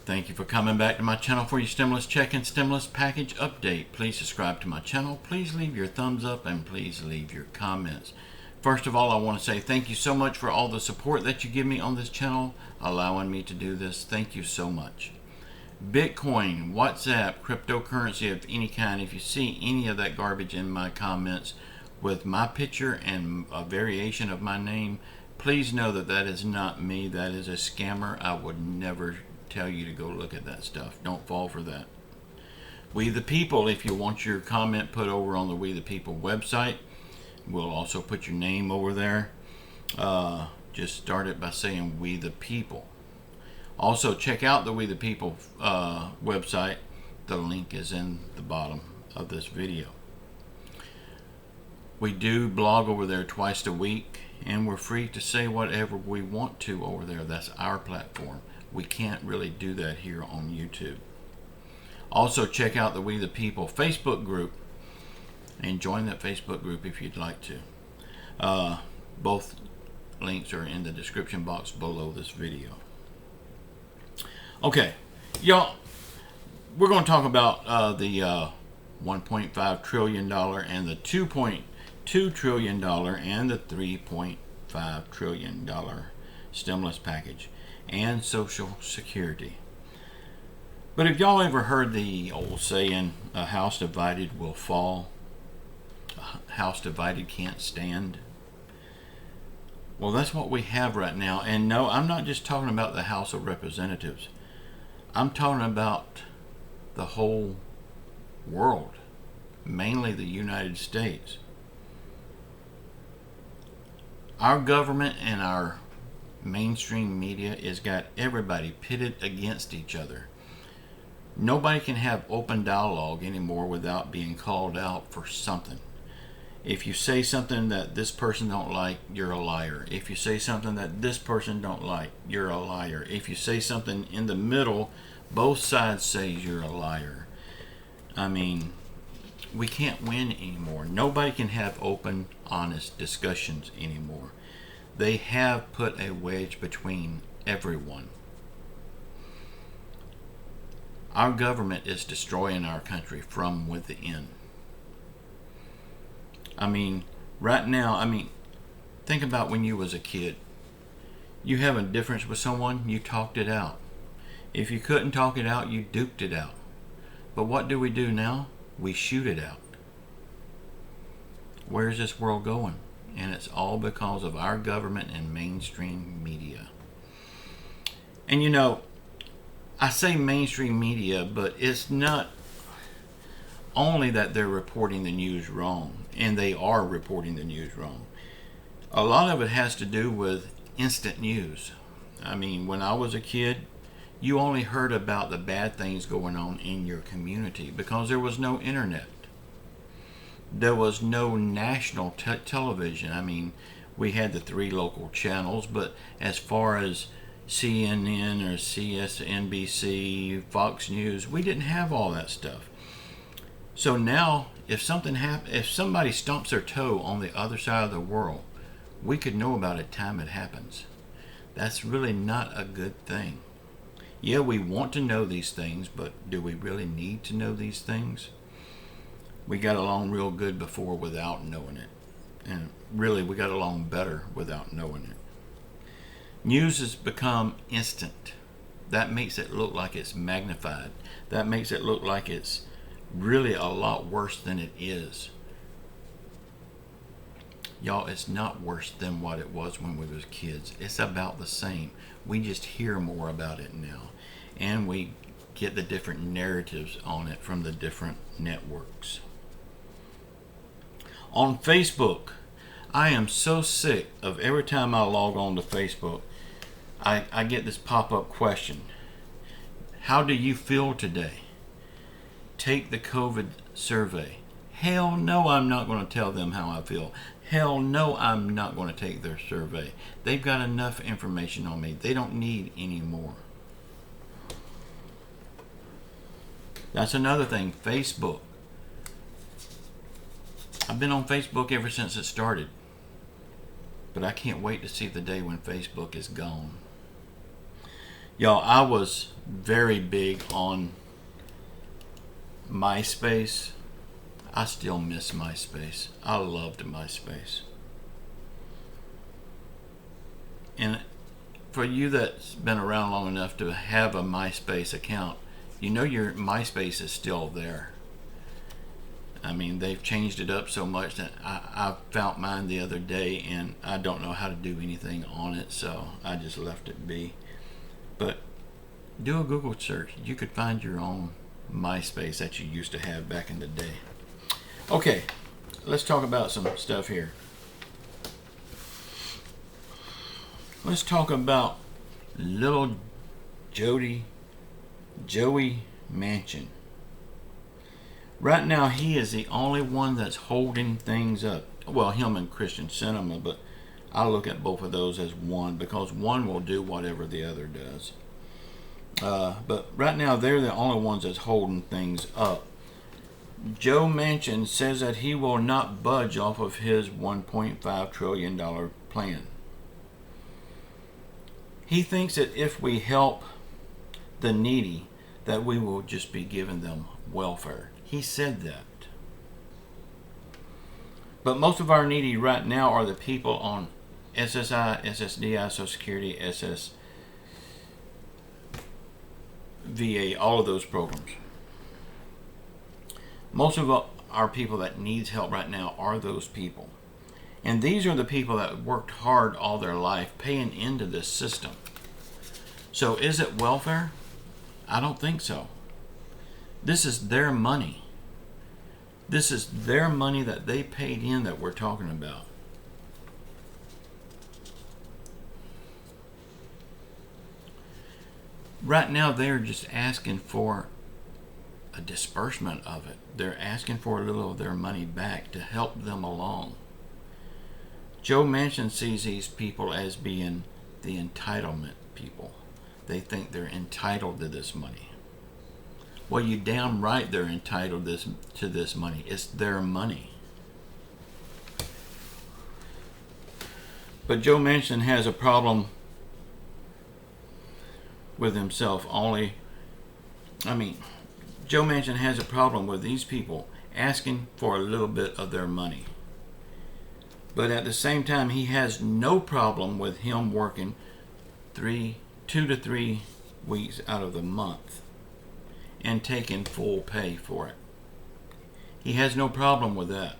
Thank you for coming back to my channel for your stimulus check and stimulus package update. Please subscribe to my channel. Please leave your thumbs up and please leave your comments. First of all, I want to say thank you so much for all the support that you give me on this channel, allowing me to do this. Thank you so much. Bitcoin, WhatsApp, cryptocurrency of any kind, if you see any of that garbage in my comments with my picture and a variation of my name, please know that that is not me. That is a scammer. I would never tell you to go look at that stuff. Don't fall for that. We the People, if you want your comment put over on the We the People website, we'll also put your name over there. Just start it by saying We the People. Also check out the We the People website. The link is in the bottom of this video. We do blog over there twice a week, and we're free to say whatever we want to over there. That's our platform. We can't really do that here on YouTube. Also check out the We the People Facebook group and join that Facebook group if you'd like to. Both links are in the description box below this video. Okay, y'all, we're going to talk about the $1.5 trillion and the $2.2 trillion and the $3.5 trillion stimulus package and Social Security. But have y'all ever heard the old saying, a house divided will fall, a house divided can't stand? Well, that's what we have right now. And no, I'm not just talking about the House of Representatives. I'm talking about the whole world, mainly the United States. Our government and our mainstream media has got everybody pitted against each other. Nobody can have open dialogue anymore without being called out for something. If you say something that this person don't like, you're a liar. If you say something that this person don't like, you're a liar. If you say something in the middle, both sides say you're a liar. I mean, we can't win anymore. Nobody can have open, honest discussions anymore. They have put a wedge between everyone. Our government is destroying our country from within. I mean, right now, think about when you was a kid. You have a difference with someone, you talked it out. If you couldn't talk it out, you duked it out. But what do we do now? We shoot it out. Where's this world going? And it's all because of our government and mainstream media. And you know, I say mainstream media, but it's not only that they're reporting the news wrong, and they are reporting the news wrong. A lot of it has to do with instant news. I mean, when I was a kid, you only heard about the bad things going on in your community because there was no internet. There was no national television. I mean, we had the 3 local channels, but as far as CNN or CSNBC, Fox News, we didn't have all that stuff. So now, if something if somebody stumps their toe on the other side of the world, we could know about it time it happens. That's really not a good thing. Yeah, we want to know these things, but do we really need to know these things? We got along real good before without knowing it. And really, we got along better without knowing it. News has become instant. That makes it look like it's magnified. That makes it look like it's really a lot worse than it is. Y'all, it's not worse than what it was when we was kids. It's about the same. We just hear more about it now. And we get the different narratives on it from the different networks. On Facebook, I am so sick of every time I log on to Facebook, I get this pop-up question. How do you feel today? Take the COVID survey. Hell no, I'm not going to tell them how I feel. Hell no, I'm not going to take their survey. They've got enough information on me. They don't need any more. That's another thing, Facebook. I've been on Facebook ever since it started. But I can't wait to see the day when Facebook is gone. Y'all, I was very big on MySpace. I still miss MySpace. I loved MySpace. And for you that's been around long enough to have a MySpace account, you know your MySpace is still there. I mean, they've changed it up so much that I found mine the other day and I don't know how to do anything on it, so I just left it be. But do a Google search. You could find your own MySpace that you used to have back in the day. Okay, let's talk about some stuff here. Let's talk about little Joey Manchin. Right now, he is the only one that's holding things up. Well, him and Christian Cinema, but I look at both of those as one because one will do whatever the other does. But right now, they're the only ones that's holding things up. Joe Manchin says that he will not budge off of his $1.5 trillion plan. He thinks that if we help the needy, that we will just be giving them welfare. He said that. But most of our needy right now are the people on SSI, SSDI, Social Security, VA, all of those programs. Most of our people that needs help right now are those people. And these are the people that worked hard all their life paying into this system. So is it welfare? I don't think so. This is their money. This is their money that they paid in that we're talking about. Right now they're just asking for a disbursement of it. They're asking for a little of their money back to help them along. Joe Manchin sees these people as being the entitlement people. They think they're entitled to this money. Well, you damn right they're entitled to this money. It's their money. But Joe Manchin has a problem with himself only. Joe Manchin has a problem with these people asking for a little bit of their money. But at the same time, he has no problem with him working 2 to 3 weeks out of the month and taking full pay for it. He has no problem with that.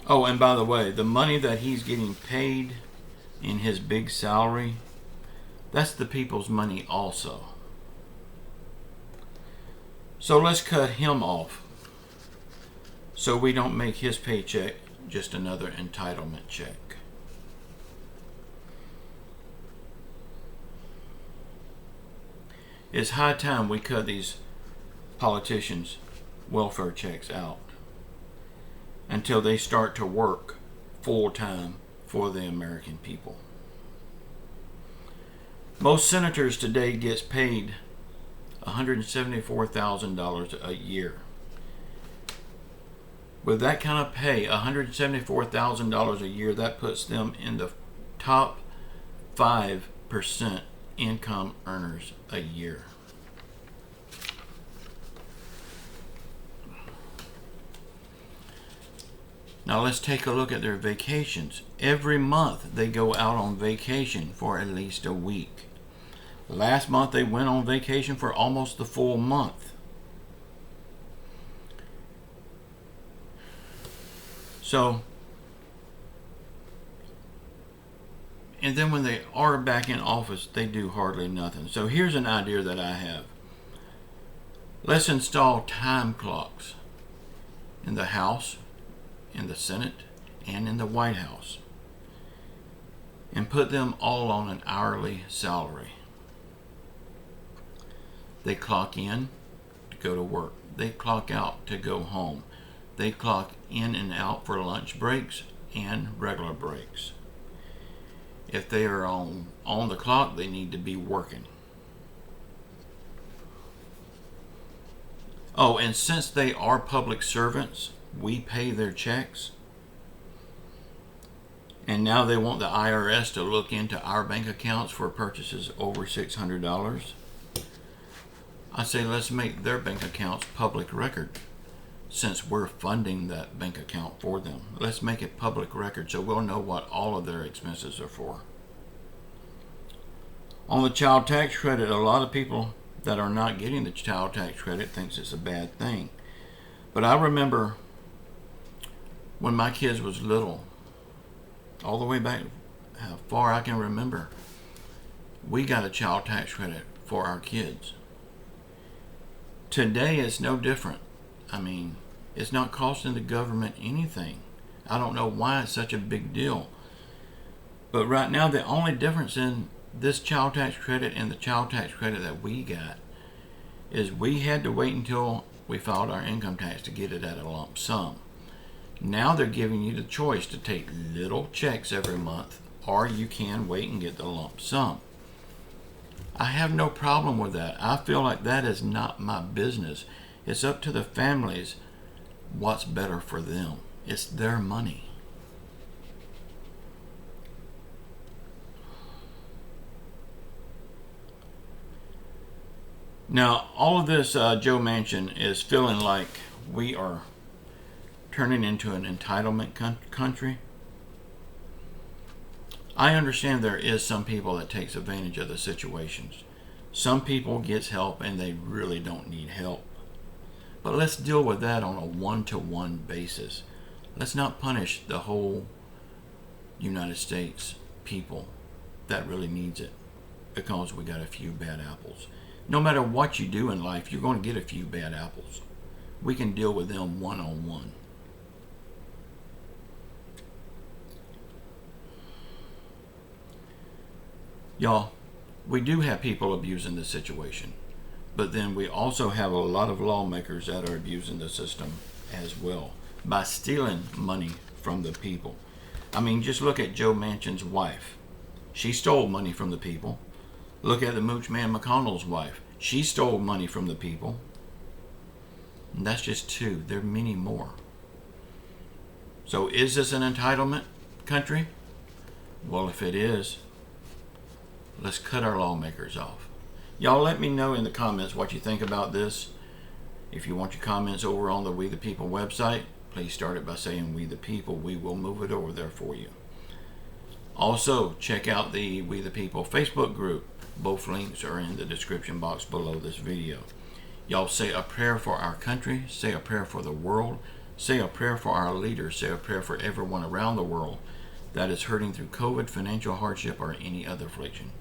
Oh, and by the way, the money that he's getting paid in his big salary, that's the people's money also. So let's cut him off so we don't make his paycheck just another entitlement check. It's high time we cut these politicians' welfare checks out until they start to work full time for the American people. Most senators today gets paid $174,000 a year. With that kind of pay, $174,000 a year, that puts them in the top 5% income earners a year. Now let's take a look at their vacations. Every month they go out on vacation for at least a week. Last month they went on vacation for almost the full month. So, and then when they are back in office, they do hardly nothing. So here's an idea that I have. Let's install time clocks in the House, in the Senate, and in the White House, and put them all on an hourly salary. They clock in to go to work. They clock out to go home. They clock in and out for lunch breaks and regular breaks. If they are on the clock, they need to be working. Oh, and since they are public servants, we pay their checks. And now they want the IRS to look into our bank accounts for purchases over $600. I say let's make their bank accounts public record, since we're funding that bank account for them. Let's make it public record so we'll know what all of their expenses are for. On the child tax credit, a lot of people that are not getting the child tax credit thinks it's a bad thing. But I remember when my kids was little, all the way back how far I can remember, we got a child tax credit for our kids. Today it's no different. I mean, it's not costing the government anything. I don't know why it's such a big deal. But right now the only difference in this child tax credit and the child tax credit that we got is we had to wait until we filed our income tax to get it at a lump sum. Now they're giving you the choice to take little checks every month, or you can wait and get the lump sum. I have no problem with that. I feel like that is not my business. It's up to the families what's better for them. It's their money. Now, all of this, Joe Manchin is feeling like we are turning into an entitlement country. I understand there is some people that takes advantage of the situations. Some people gets help and they really don't need help. But let's deal with that on a one-to-one basis. Let's not punish the whole United States people that really needs it because we got a few bad apples. No matter what you do in life, you're going to get a few bad apples. We can deal with them one-on-one. Y'all, we do have people abusing the situation, but then we also have a lot of lawmakers that are abusing the system as well by stealing money from the people. I mean, just look at Joe Manchin's wife. She stole money from the people. Look at the Moochman McConnell's wife. She stole money from the people. And that's just two. There are many more. So is this an entitlement country? Well, if it is, let's cut our lawmakers off. Y'all let me know in the comments what you think about this. If you want your comments over on the We the People website, please start it by saying We the People. We will move it over there for you. Also, check out the We the People Facebook group. Both links are in the description box below this video. Y'all say a prayer for our country. Say a prayer for the world. Say a prayer for our leaders. Say a prayer for everyone around the world that is hurting through COVID, financial hardship, or any other affliction.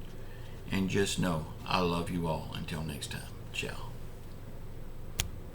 And just know, I love you all. Until next time, ciao.